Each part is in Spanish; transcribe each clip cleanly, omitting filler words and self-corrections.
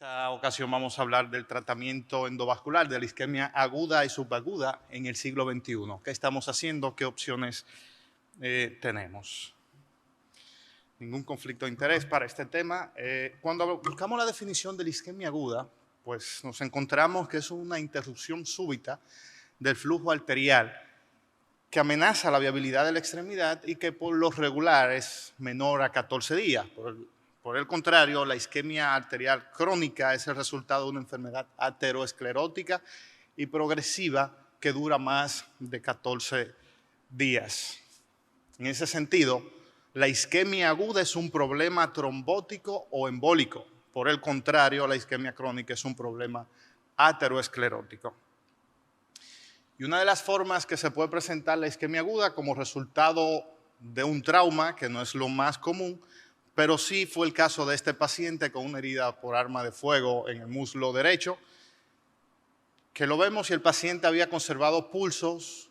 esta ocasión vamos a hablar del tratamiento endovascular de la isquemia aguda y subaguda en el siglo XXI. ¿Qué estamos haciendo? ¿Qué opciones tenemos? Ningún conflicto de interés para este tema. Cuando buscamos la definición de la isquemia aguda, pues nos encontramos que es una interrupción súbita del flujo arterial que amenaza la viabilidad de la extremidad y que por lo regular es menor a 14 días. Por el contrario, la isquemia arterial crónica es el resultado de una enfermedad aterosclerótica y progresiva que dura más de 14 días. En ese sentido, la isquemia aguda es un problema trombótico o embólico. Por el contrario, la isquemia crónica es un problema aterosclerótico. Y una de las formas que se puede presentar la isquemia aguda como resultado de un trauma, que no es lo más común, pero sí fue el caso de este paciente con una herida por arma de fuego en el muslo derecho, que lo vemos y el paciente había conservado pulsos,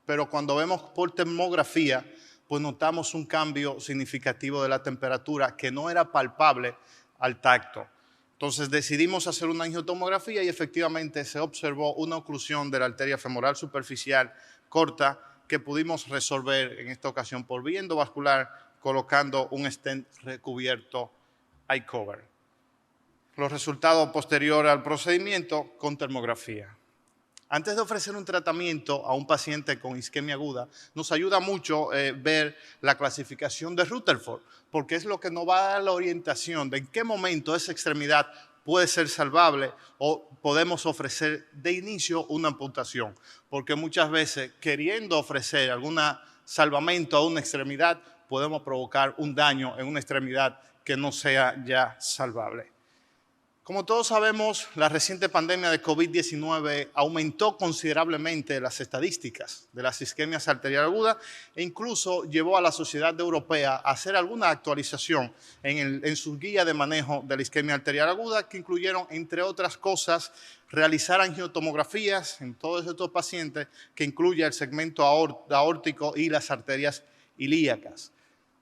pero cuando vemos por termografía, pues notamos un cambio significativo de la temperatura que no era palpable al tacto. Entonces decidimos hacer una angiotomografía y efectivamente se observó una oclusión de la arteria femoral superficial corta que pudimos resolver en esta ocasión por vía endovascular colocando un stent recubierto iCover. Los resultados posteriores al procedimiento con termografía. Antes de ofrecer un tratamiento a un paciente con isquemia aguda, nos ayuda mucho ver la clasificación de Rutherford, porque es lo que nos va a dar la orientación de en qué momento esa extremidad puede ser salvable o podemos ofrecer de inicio una amputación, porque muchas veces queriendo ofrecer algún salvamento a una extremidad, podemos provocar un daño en una extremidad que no sea ya salvable. Como todos sabemos, la reciente pandemia de COVID-19 aumentó considerablemente las estadísticas de las isquemias arterial agudas e incluso llevó a la Sociedad Europea a hacer alguna actualización en su guía de manejo de la isquemia arterial aguda que incluyeron, entre otras cosas, realizar angiotomografías en todos estos pacientes que incluye el segmento aórtico y las arterias ilíacas.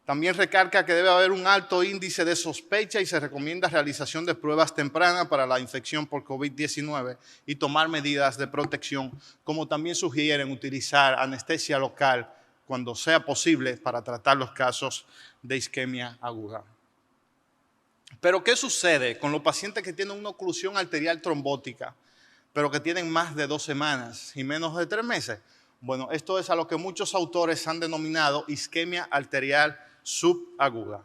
También recalca que debe haber un alto índice de sospecha y se recomienda realización de pruebas tempranas para la infección por COVID-19 y tomar medidas de protección, como también sugieren utilizar anestesia local cuando sea posible para tratar los casos de isquemia aguda. Pero, ¿qué sucede con los pacientes que tienen una oclusión arterial trombótica, pero que tienen más de 2 semanas y menos de 3 meses? Bueno, esto es a lo que muchos autores han denominado isquemia arterial subaguda.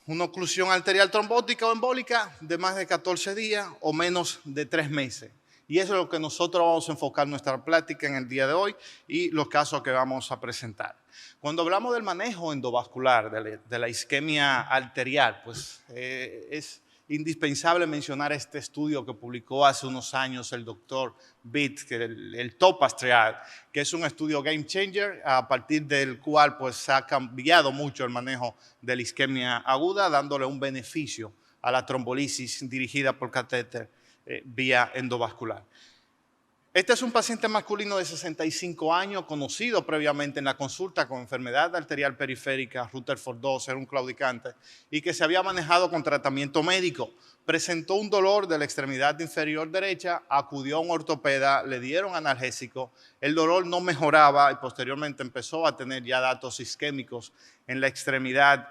Una oclusión arterial trombótica o embólica de más de 14 días o menos de 3 meses. Y eso es lo que nosotros vamos a enfocar nuestra plática en el día de hoy y los casos que vamos a presentar. Cuando hablamos del manejo endovascular de la isquemia arterial, pues es indispensable mencionar este estudio que publicó hace unos años el doctor Bitt, el TOPAZ Trial, que es un estudio game changer a partir del cual pues, ha cambiado mucho el manejo de la isquemia aguda, dándole un beneficio a la trombolisis dirigida por catéter vía endovascular. Este es un paciente masculino de 65 años, conocido previamente en la consulta con enfermedad arterial periférica, Rutherford 2, era un claudicante, y que se había manejado con tratamiento médico. Presentó un dolor de la extremidad inferior derecha, acudió a un ortopeda, le dieron analgésico, el dolor no mejoraba y posteriormente empezó a tener ya datos isquémicos en la extremidad.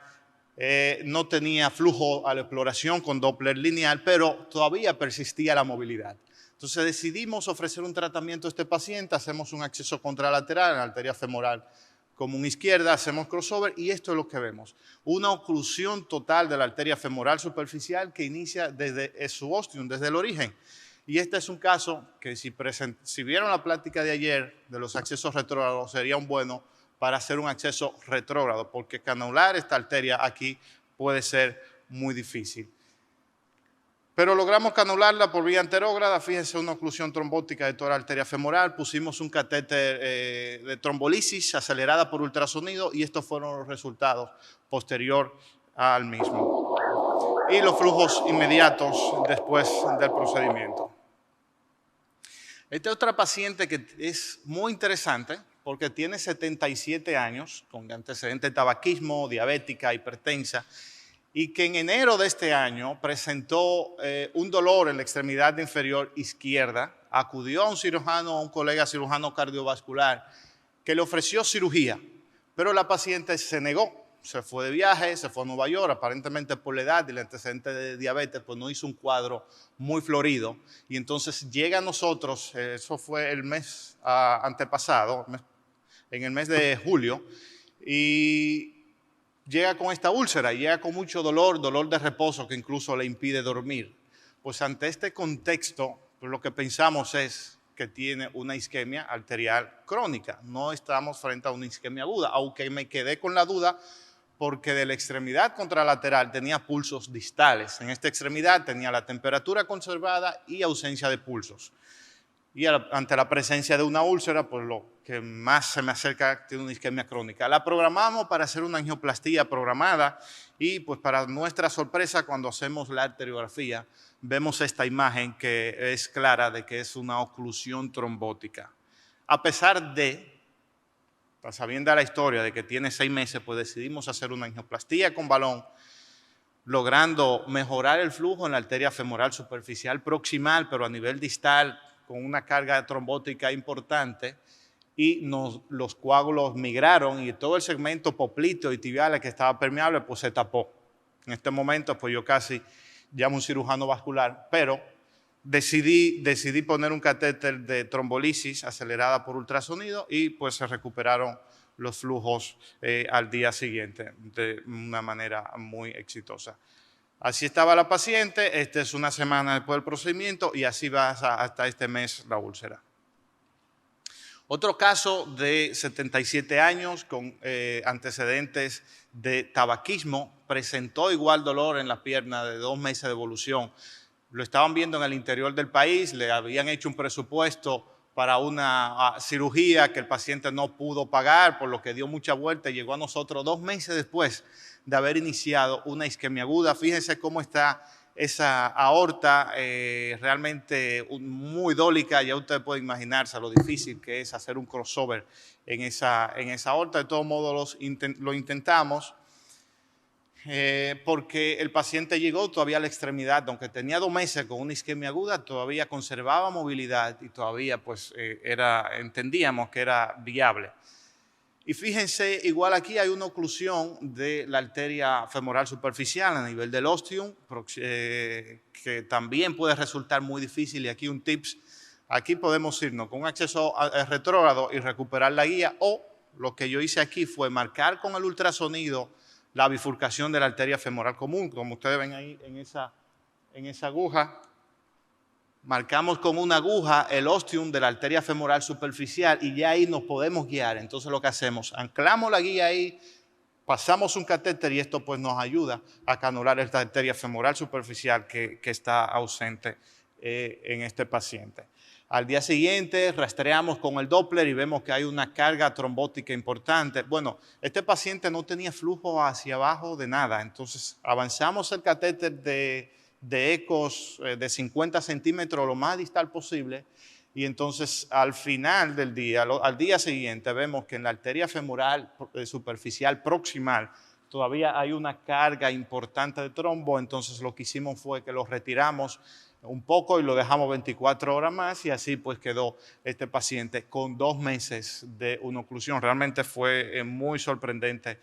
No tenía flujo a la exploración con Doppler lineal, pero todavía persistía la movilidad. Entonces decidimos ofrecer un tratamiento a este paciente, hacemos un acceso contralateral en la arteria femoral común izquierda, hacemos crossover y esto es lo que vemos. Una oclusión total de la arteria femoral superficial que inicia desde su ostium, desde el origen. Y este es un caso que si vieron la plática de ayer de los accesos retrógrados sería un bueno para hacer un acceso retrógrado, porque canular esta arteria aquí puede ser muy difícil. Pero logramos canularla por vía anterógrada, fíjense, una oclusión trombótica de toda la arteria femoral, pusimos un catéter de trombolisis acelerada por ultrasonido y estos fueron los resultados posterior al mismo. Y los flujos inmediatos después del procedimiento. Esta otra paciente que es muy interesante porque tiene 77 años, con antecedente de tabaquismo, diabética, hipertensa, y que en enero de este año presentó un dolor en la extremidad inferior izquierda. Acudió a un cirujano, a un colega cirujano cardiovascular, que le ofreció cirugía, pero la paciente se negó. Se fue de viaje, se fue a Nueva York, aparentemente por la edad y el antecedente de diabetes, pues no hizo un cuadro muy florido. Y entonces llega a nosotros, eso fue el mes antepasado, en el mes de julio, y llega con esta úlcera, y llega con mucho dolor de reposo que incluso le impide dormir. Pues ante este contexto, pues lo que pensamos es que tiene una isquemia arterial crónica. No estamos frente a una isquemia aguda, aunque me quedé con la duda porque de la extremidad contralateral tenía pulsos distales. En esta extremidad tenía la temperatura conservada y ausencia de pulsos. Y ante la presencia de una úlcera, pues lo que más se me acerca tiene una isquemia crónica. La programamos para hacer una angioplastía programada y pues para nuestra sorpresa cuando hacemos la arteriografía vemos esta imagen que es clara de que es una oclusión trombótica. A pesar de, sabiendo la historia de que tiene 6 meses, pues decidimos hacer una angioplastía con balón, logrando mejorar el flujo en la arteria femoral superficial proximal, pero a nivel distal, con una carga trombótica importante, y los coágulos migraron y todo el segmento popliteo y tibial que estaba permeable, pues se tapó. En este momento, pues yo casi llamo a un cirujano vascular, pero decidí poner un catéter de trombolisis acelerada por ultrasonido y pues se recuperaron los flujos al día siguiente de una manera muy exitosa. Así estaba la paciente, esta es una semana después del procedimiento y así va hasta este mes la úlcera. Otro caso de 77 años con antecedentes de tabaquismo, presentó igual dolor en la pierna de 2 meses de evolución. Lo estaban viendo en el interior del país, le habían hecho un presupuesto para una cirugía que el paciente no pudo pagar, por lo que dio mucha vuelta y llegó a nosotros 2 meses después de haber iniciado una isquemia aguda. Fíjense cómo está esa aorta, realmente muy dólica. Ya usted puede imaginarse lo difícil que es hacer un crossover en esa aorta. De todos modos lo intentamos. Porque el paciente llegó todavía a la extremidad, aunque tenía 2 meses con una isquemia aguda, todavía conservaba movilidad y todavía pues entendíamos que era viable. Y fíjense, igual aquí hay una oclusión de la arteria femoral superficial a nivel del ostium, que también puede resultar muy difícil. Y aquí un tips, aquí podemos irnos con un acceso retrógrado y recuperar la guía, o lo que yo hice aquí fue marcar con el ultrasonido la bifurcación de la arteria femoral común. Como ustedes ven ahí en esa aguja, marcamos con una aguja el ostium de la arteria femoral superficial y ya ahí nos podemos guiar. Entonces lo que hacemos, anclamos la guía ahí, pasamos un catéter y esto pues nos ayuda a canular esta arteria femoral superficial que está ausente en este paciente. Al día siguiente rastreamos con el Doppler y vemos que hay una carga trombótica importante. Bueno, este paciente no tenía flujo hacia abajo de nada, entonces avanzamos el catéter de ecos de 50 centímetros lo más distal posible y entonces al final del día, al día siguiente, vemos que en la arteria femoral superficial proximal todavía hay una carga importante de trombo. Entonces lo que hicimos fue que lo retiramos un poco y lo dejamos 24 horas más y así pues quedó este paciente con 2 meses de una oclusión. Realmente fue muy sorprendente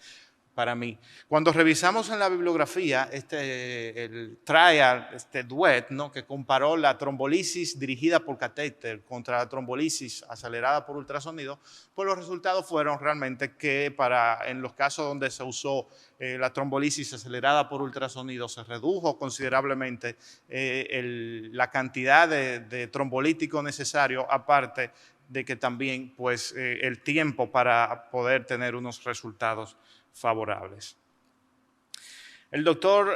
para mí. Cuando revisamos en la bibliografía el trial, duet, ¿no?, que comparó la trombolisis dirigida por catéter contra la trombolisis acelerada por ultrasonido, pues los resultados fueron realmente que en los casos donde se usó la trombolisis acelerada por ultrasonido se redujo considerablemente la cantidad de trombolítico necesario, aparte de que también pues, el tiempo para poder tener unos resultados favorables. El doctor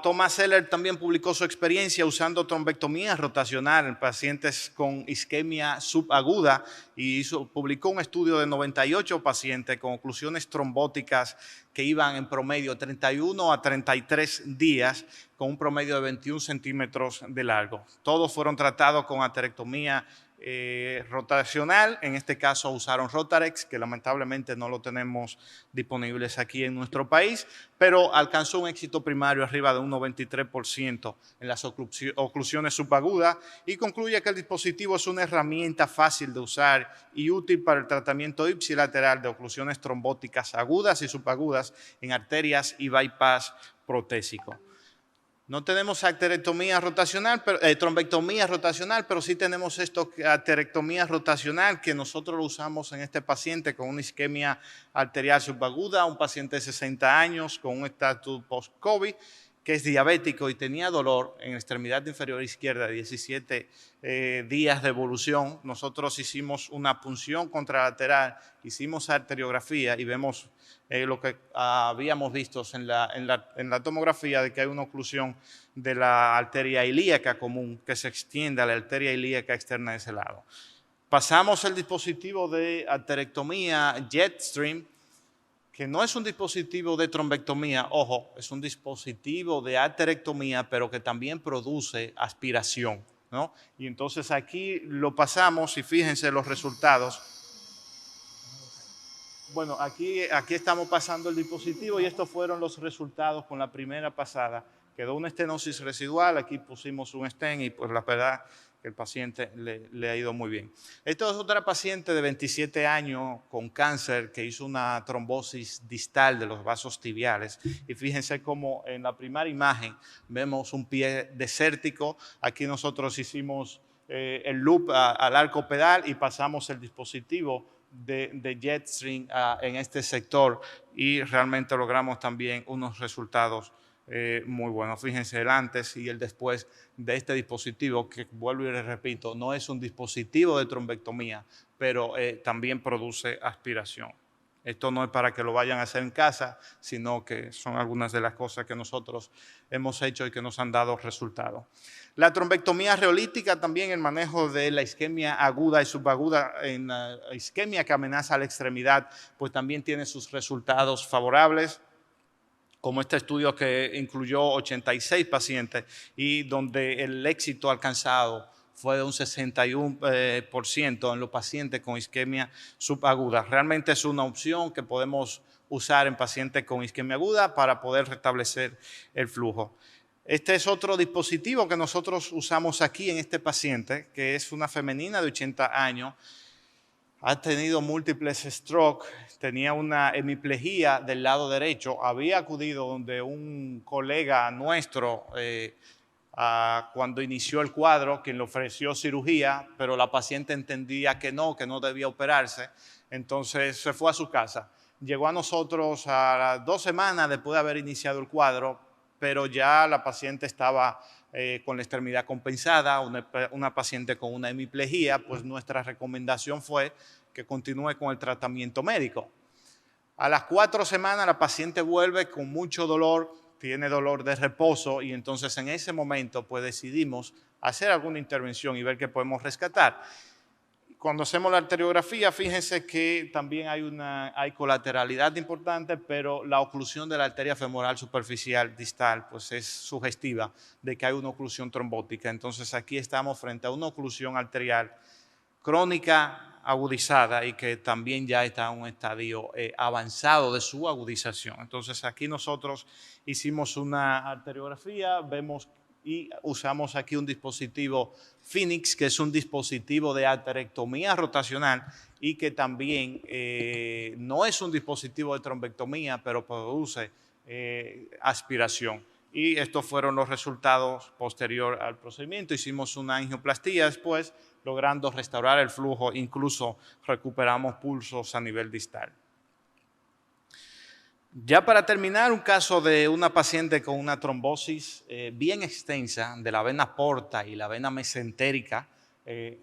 Thomas Seller también publicó su experiencia usando trombectomía rotacional en pacientes con isquemia subaguda y publicó un estudio de 98 pacientes con oclusiones trombóticas que iban en promedio 31 a 33 días con un promedio de 21 centímetros de largo. Todos fueron tratados con aterectomía rotacional. En este caso usaron Rotarex, que lamentablemente no lo tenemos disponibles aquí en nuestro país, pero alcanzó un éxito primario arriba de un 93% en las oclusiones subagudas y concluye que el dispositivo es una herramienta fácil de usar y útil para el tratamiento ipsilateral de oclusiones trombóticas agudas y subagudas en arterias y bypass protésico. No tenemos aterectomía rotacional, trombectomía rotacional, pero sí tenemos aterectomía rotacional que nosotros lo usamos en este paciente con una isquemia arterial subaguda, un paciente de 60 años con un estatus post-COVID, que es diabético y tenía dolor en la extremidad inferior izquierda de 17 días de evolución. Nosotros hicimos una punción contralateral, hicimos arteriografía y vemos lo que habíamos visto en la tomografía de que hay una oclusión de la arteria ilíaca común que se extiende a la arteria ilíaca externa de ese lado. Pasamos el dispositivo de aterectomía Jetstream, que no es un dispositivo de trombectomía, ojo, es un dispositivo de aterectomía, pero que también produce aspiración, ¿no? Y entonces aquí lo pasamos y fíjense los resultados. Bueno, aquí estamos pasando el dispositivo y estos fueron los resultados con la primera pasada. Quedó una estenosis residual, aquí pusimos un stent y pues la verdad que el paciente le ha ido muy bien. Esta es otra paciente de 27 años con cáncer que hizo una trombosis distal de los vasos tibiales y fíjense cómo en la primera imagen vemos un pie desértico. Aquí nosotros hicimos el loop al arco pedal y pasamos el dispositivo de Jetstream en este sector y realmente logramos también unos resultados muy buenos. Fíjense el antes y el después de este dispositivo que, vuelvo y les repito, no es un dispositivo de trombectomía, pero también produce aspiración. Esto no es para que lo vayan a hacer en casa, sino que son algunas de las cosas que nosotros hemos hecho y que nos han dado resultados. La trombectomía reolítica, también el manejo de la isquemia aguda y subaguda en la isquemia que amenaza a la extremidad, pues también tiene sus resultados favorables, como este estudio que incluyó 86 pacientes y donde el éxito alcanzado fue de un 61% en los pacientes con isquemia subaguda. Realmente es una opción que podemos usar en pacientes con isquemia aguda para poder restablecer el flujo. Este es otro dispositivo que nosotros usamos aquí en este paciente, que es una femenina de 80 años. Ha tenido múltiples strokes, tenía una hemiplegia del lado derecho. Había acudido donde un colega nuestro cuando inició el cuadro, quien le ofreció cirugía, pero la paciente entendía que no debía operarse. Entonces se fue a su casa. Llegó a nosotros a las 2 semanas después de haber iniciado el cuadro, pero ya la paciente estaba con la extremidad compensada, una paciente con una hemiplegia, pues nuestra recomendación fue que continúe con el tratamiento médico. A las 4 semanas la paciente vuelve con mucho dolor, tiene dolor de reposo y entonces en ese momento pues decidimos hacer alguna intervención y ver qué podemos rescatar. Cuando hacemos la arteriografía, fíjense que también hay colateralidad importante, pero la oclusión de la arteria femoral superficial distal pues es sugestiva de que hay una oclusión trombótica. Entonces aquí estamos frente a una oclusión arterial crónica agudizada y que también ya está en un estadio avanzado de su agudización. Entonces aquí nosotros hicimos una arteriografía, vemos y usamos aquí un dispositivo Phoenix, que es un dispositivo de aterectomía rotacional y que también no es un dispositivo de trombectomía, pero produce aspiración. Y estos fueron los resultados posterior al procedimiento. Hicimos una angioplastía después, logrando restaurar el flujo, incluso recuperamos pulsos a nivel distal. Ya para terminar, un caso de una paciente con una trombosis bien extensa de la vena porta y la vena mesentérica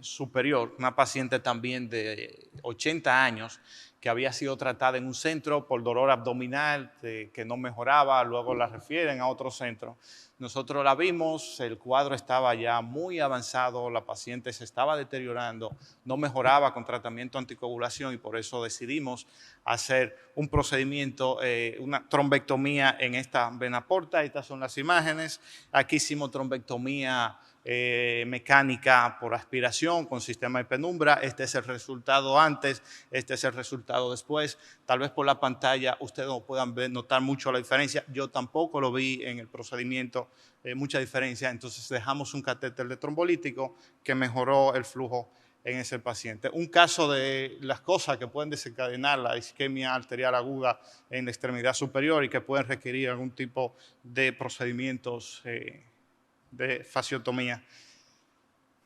superior, una paciente también de 80 años que había sido tratada en un centro por dolor abdominal que no mejoraba, luego la refieren a otro centro. Nosotros la vimos, el cuadro estaba ya muy avanzado, la paciente se estaba deteriorando, no mejoraba con tratamiento anticoagulación y por eso decidimos hacer un procedimiento, una trombectomía en esta vena porta. Estas son las imágenes. Aquí hicimos trombectomía mecánica por aspiración con sistema de penumbra. Este es el resultado antes, este es el resultado después. Tal vez por la pantalla ustedes no puedan notar mucho la diferencia. Yo tampoco lo vi en el procedimiento, mucha diferencia. Entonces dejamos un catéter de trombolítico que mejoró el flujo en ese paciente. Un caso de las cosas que pueden desencadenar la isquemia arterial aguda en la extremidad superior y que pueden requerir algún tipo de procedimientos de fasciotomía.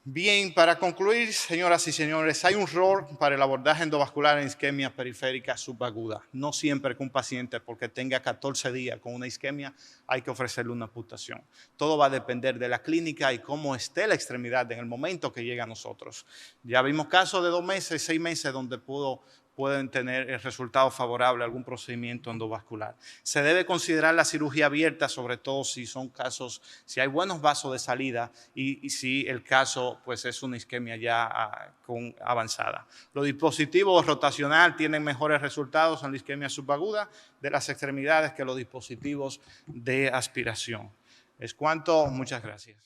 Bien, para concluir, señoras y señores, hay un rol para el abordaje endovascular en isquemia periférica subaguda. No siempre que un paciente, porque tenga 14 días con una isquemia, hay que ofrecerle una amputación. Todo va a depender de la clínica y cómo esté la extremidad en el momento que llegue a nosotros. Ya vimos casos de 2 meses, 6 meses, donde pueden tener el resultado favorable a algún procedimiento endovascular. Se debe considerar la cirugía abierta, sobre todo si son casos, si hay buenos vasos de salida y si el caso pues, es una isquemia ya avanzada. Los dispositivos rotacional tienen mejores resultados en la isquemia subaguda de las extremidades que los dispositivos de aspiración. Es cuanto, muchas gracias.